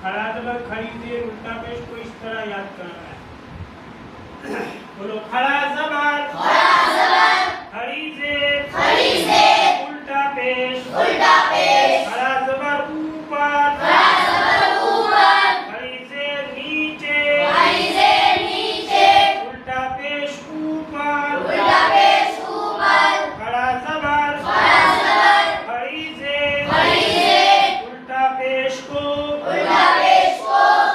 खड़ा जबर खड़ी से उल्टा पेश को इस तरह याद करना है। बोलो खड़ा जबर खड़ी से उल्टा पेश खड़ा जबर ऊपर खड़ी से नीचे उल्टा पेश ऊपर खड़ा जबर खड़ी से उल्टा पेश को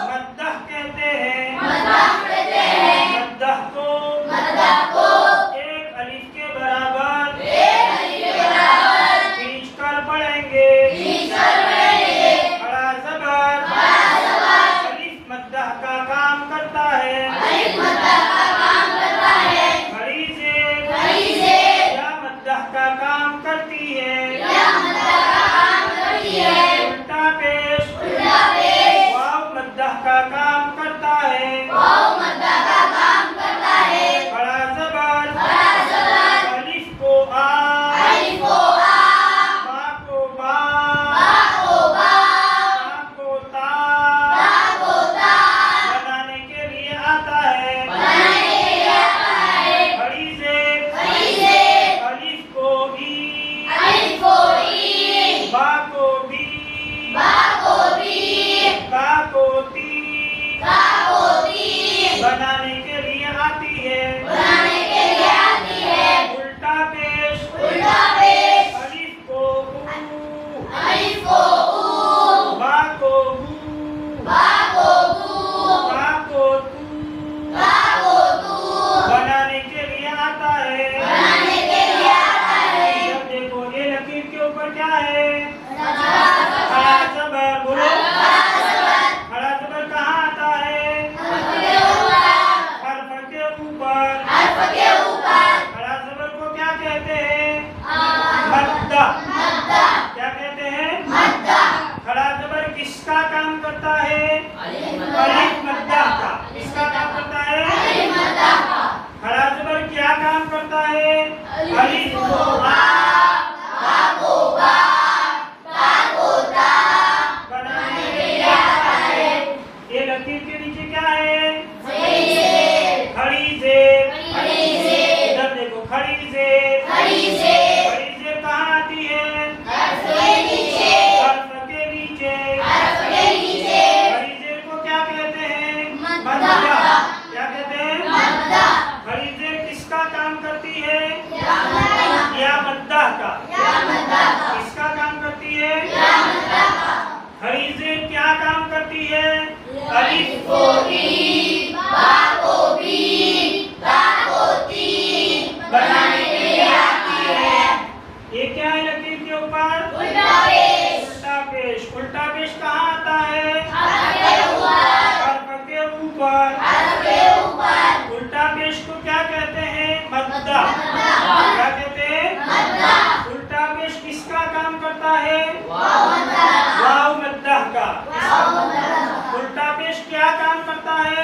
मद्दह कहते हैं। मद्दह को एक अलिफ के बराबर खींच कर पढ़ेंगे। खड़ा जबर अलिफ मद्दह का काम करता है। खड़ी से या मद्दह का काम करती है। उल्टा पेश वाव मद्दह का काम करता है। खड़ा जबर अलिफ को आ बा को बा ता को ता बनाने के लिए आता है। खड़ी से अलिफ को ई बा को बी ता को ती बनाने के लिए आती है। उल्टा पेश अलिफ को ऊ बा को बू ता को तू बनाने के लिए आता है। जब देखो ये लकीर के ऊपर क्या है? खड़ा जबर। बोलो खड़ा जबर कहाँ आता है? हर्फ के ऊपर। खड़ा जबर को क्या कहते हैं? मद्दह। क्या कहते हैं? खड़ा जबर किसका काम करता है? अलिफ मद्दह का। किसका काम करता है? खड़ा जबर क्या काम करता है? अलिफ को आ बनाने के लिए आता है। ये लकीर के नीचे क्या है? खड़ी से। इधर देखो खड़ी से कहाँ आती है? हर्फ के नीचे। खड़ी से को क्या कहते हैं? मद्दह। क्या कहते हैं? खड़ी से किसका काम करती है? या मद्दह का। किसका काम करती है? खड़ी से क्या काम करती है? अलिफ को बनाने के लिए आती है। ये क्या है लकीर के ऊपर? उल्टा पेश। उल्टा पेश कहाँ आता है? हर्फ के ऊपर। उल्टा पेश को क्या कहते हैं? मद्दह। क्या कहते हैं? उल्टा पेश किसका काम करता है? वाव मद्दह का। उल्टा पेश क्या काम करता है?